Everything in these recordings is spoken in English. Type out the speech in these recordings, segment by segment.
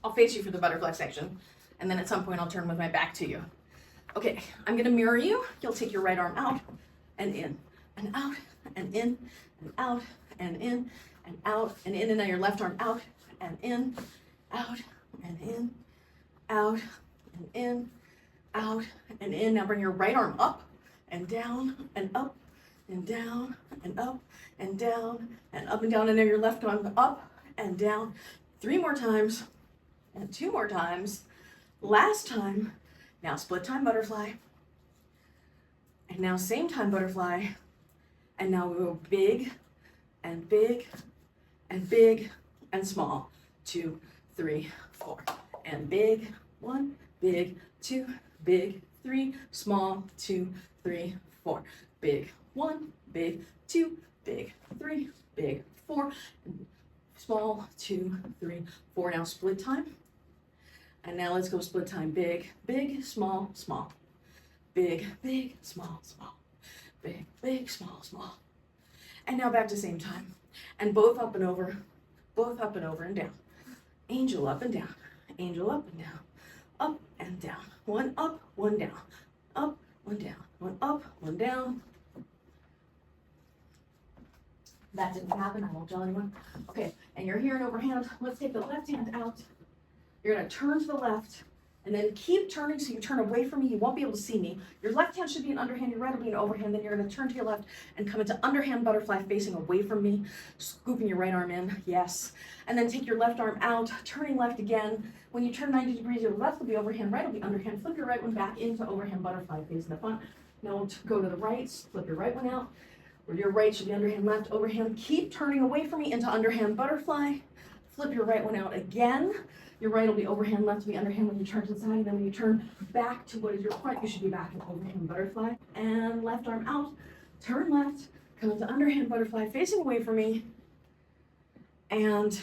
I'll face you for the butterfly section, and then at some point I'll turn with my back to you. Okay, I'm gonna mirror you. You'll take your right arm out and in and out and in and out and in and out and in, and now your left arm out and in, out and in, out and in, out and in. Now bring your right arm up and down and up and down and up and down and up and down, and then your left arm up and down. 3 more times and 2 more times. Last time. Now split time butterfly. And now same time butterfly. And now we go big and big and big and small. 2, 3, 4. And big, 1, big, 2, big, 3, small, 2, 3, 4. Big, 1, big, 2, big, 3, big, 4. Small, 2, 3, 4. Now split time. And now let's go split time. Big, big, small, small. Big, big, small, small. Big, big, small, small. And now back to same time. And both up and over and down. Angel up and down. Angel up and down. Up and down. 1 up, 1 down. Up, 1 down. 1 up, 1 down. That didn't happen, I won't tell anyone. Okay, and you're here in overhand. Let's take the left hand out. You're gonna turn to the left and then keep turning so you turn away from me. You won't be able to see me. Your left hand should be an underhand, your right will be an overhand. Then you're gonna turn to your left and come into underhand butterfly facing away from me, scooping your right arm in, yes. And then take your left arm out, turning left again. When you turn 90 degrees, your left will be overhand, right will be underhand. Flip your right one back into overhand butterfly facing the front. Now we'll go to the right, flip your right one out. Or your right should be underhand, left, overhand. Keep turning away from me into underhand butterfly. Flip your right one out again. Your right will be overhand, left will be underhand when you turn to the side. And then when you turn back to what is your front, you should be back in overhand butterfly. And left arm out, turn left, come into underhand butterfly, facing away from me. And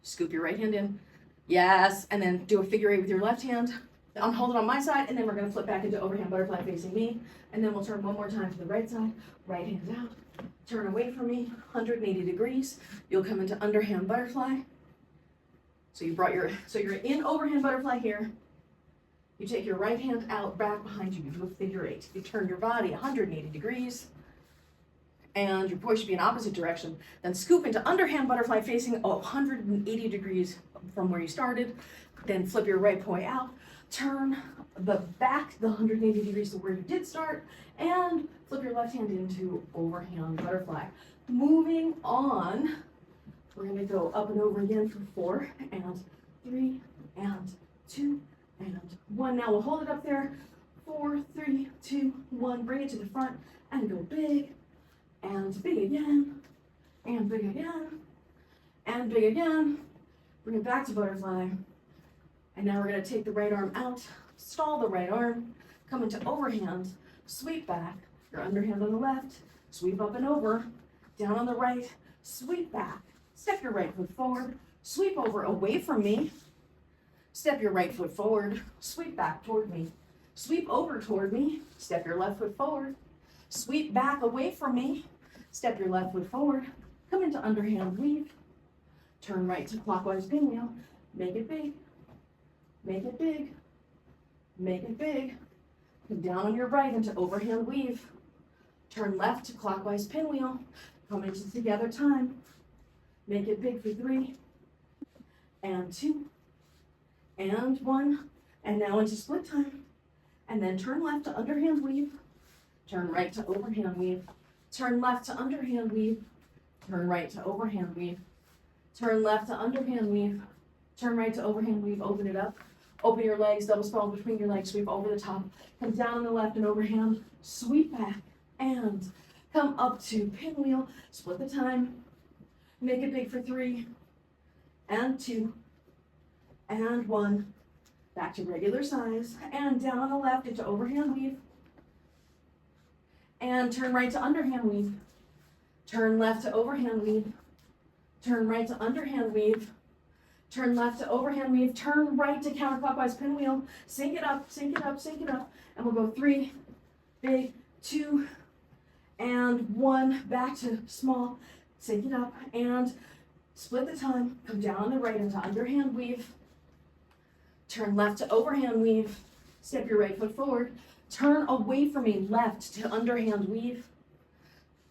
scoop your right hand in. Yes, and then do a figure 8 with your left hand. Hold it on my side, and then we're gonna flip back into overhand butterfly facing me. And then we'll turn one more time to the right side. Right hand out, turn away from me, 180 degrees. You'll come into underhand butterfly. So you're in overhand butterfly here. You take your right hand out, back behind you, you do a figure 8. You turn your body 180 degrees. And your poi should be in opposite direction. Then scoop into underhand butterfly facing 180 degrees from where you started. Then flip your right poi out. Turn the back the 180 degrees to where you did start. And flip your left hand into overhand butterfly. Moving on. We're going to go up and over again for 4 and 3 and 2 and 1. Now we'll hold it up there. 4, 3, 2, 1. Bring it to the front and go big and big again and big again and big again. Bring it back to butterfly. And now we're going to take the right arm out, stall the right arm, come into overhand, sweep back, your underhand on the left, sweep up and over, down on the right, sweep back. Step your right foot forward, sweep over away from me, step your right foot forward, sweep back toward me, sweep over toward me, step your left foot forward, sweep back away from me, step your left foot forward, come into underhand weave, turn right to clockwise pinwheel, make it big, make it big, make it big, come down on your right into overhand weave, turn left to clockwise pinwheel, come into together time, make it big for 3 and 2 and 1, and now into split time. And then turn left to underhand weave, turn right to overhand weave, turn left to underhand weave, turn right to overhand weave, turn left to underhand weave, turn right to overhand weave, open it up, open your legs, double sprawl between your legs, sweep over the top, come down on the left and overhand, sweep back, and come up to pinwheel, split the time, make it big for 3 and 2 and 1, back to regular size, and down on the left into overhand weave, and turn right to underhand weave, turn left to overhand weave, turn right to underhand weave, turn left to overhand weave, turn right to counterclockwise pinwheel, sink it up, sink it up, sink it up, and we'll go 3, big, 2, and 1, back to small, sink it up, and split the time, come down on the right into underhand weave, turn left to overhand weave, step your right foot forward, turn away from me, left to underhand weave.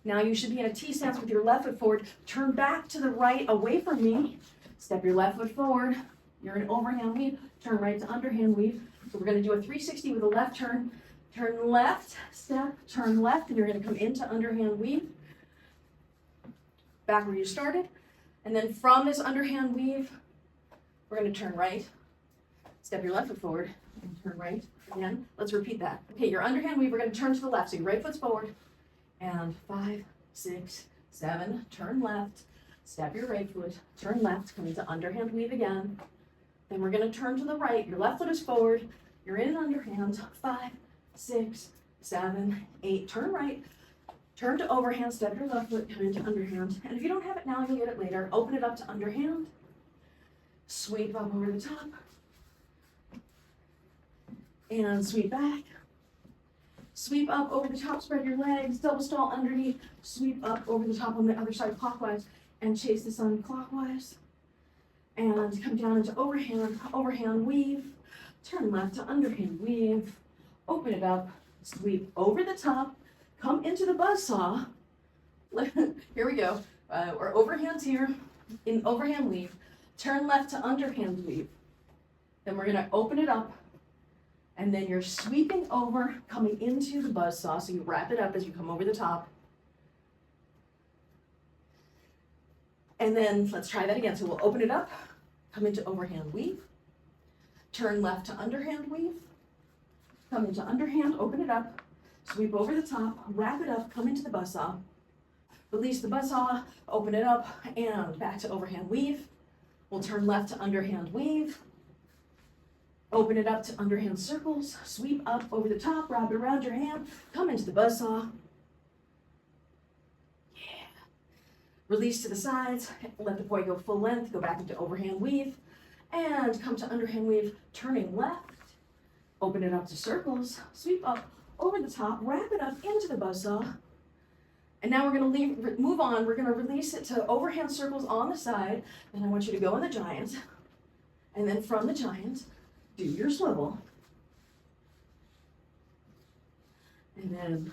Now you should be in a T stance with your left foot forward, turn back to the right away from me, step your left foot forward, you're in overhand weave, turn right to underhand weave. So we're gonna do a 360 with a left turn left, step, turn left, and you're gonna come into underhand weave, back where you started. And then from this underhand weave, we're gonna turn right, step your left foot forward, and turn right again. Let's repeat that. Okay, your underhand weave, we're gonna turn to the left, so your right foot's forward, and 5, 6, 7, turn left, step your right foot, turn left, come into underhand weave again. Then we're gonna turn to the right, your left foot is forward, you're in an underhand, 5, 6, 7, 8, turn right, turn to overhand, step your left foot, come into underhand. And if you don't have it now, you'll get it later. Open it up to underhand, sweep up over the top, and sweep back. Sweep up over the top, spread your legs, double stall underneath, sweep up over the top on the other side clockwise, and chase the sun clockwise. And come down into overhand weave, turn left to underhand weave, open it up, sweep over the top, come into the buzzsaw. Here we go. We're overhands here, in overhand weave, turn left to underhand weave. Then we're gonna open it up, and then you're sweeping over, coming into the buzzsaw, so you wrap it up as you come over the top. And then let's try that again. So we'll open it up, come into overhand weave, turn left to underhand weave, come into underhand, open it up, sweep over the top, wrap it up, come into the buzzsaw, release the buzzsaw, open it up, and back to overhand weave. We'll turn left to underhand weave, open it up to underhand circles, sweep up over the top, wrap it around your hand, come into the buzzsaw. Yeah. Release to the sides, let the poi go full length, go back into overhand weave, and come to underhand weave, turning left, open it up to circles, sweep up over the top, wrap it up into the buzzsaw. And now we're gonna move on, we're gonna release it to overhand circles on the side, and I want you to go in the giant, and then from the giant, do your swivel. And then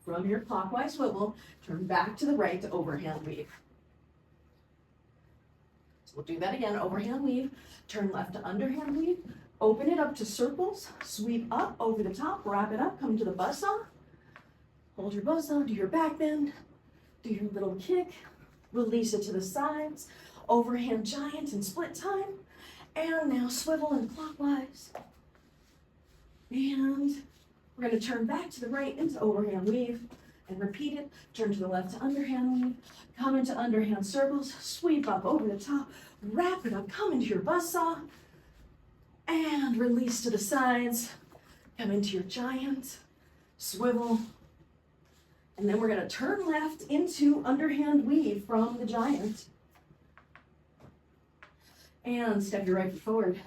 from your clockwise swivel, turn back to the right to overhand weave. So we'll do that again, overhand weave, turn left to underhand weave, open it up to circles, sweep up over the top, wrap it up, come to the buzzsaw, hold your buzzsaw, do your back bend, do your little kick, release it to the sides, overhand giant and split time. And now swivel and clockwise. And we're going to turn back to the right into overhand weave and repeat it. Turn to the left to underhand weave, come into underhand circles, sweep up over the top, wrap it up, come into your buzzsaw, and release to the sides. Come into your giant, swivel, and then we're going to turn left into underhand weave from the giant. And step your right foot forward.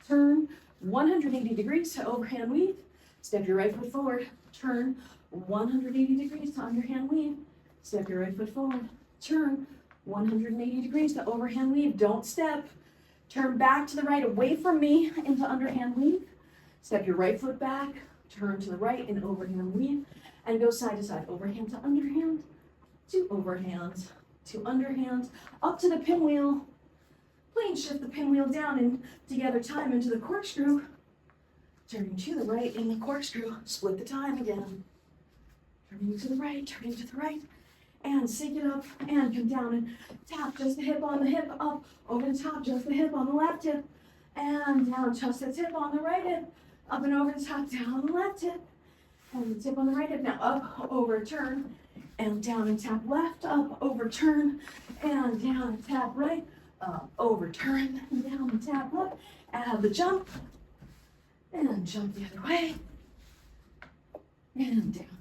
Turn 180 degrees to overhand weave. Step your right foot forward. Turn 180 degrees to underhand weave. Step your right foot forward. Turn 180 degrees to overhand weave. Don't step. Turn back to the right away from me into underhand weave. Step your right foot back. Turn to the right in overhand weave. And go side to side. Overhand to underhand. To overhand. To underhand. Up to the pinwheel. Plane shift the pinwheel down and together time into the corkscrew. Turning to the right in the corkscrew, split the time again. Turning to the right, and sync it up and come down and tap just the hip on the hip, up over the top, just the hip on the left hip, and down just the tip on the right hip, up and over the top, down on the left hip, and the tip on the right hip. Now up, over, turn, and down and tap left, up, over, turn, and down and tap right. Overturn, down and tap left, add the jump, and jump the other way, and down.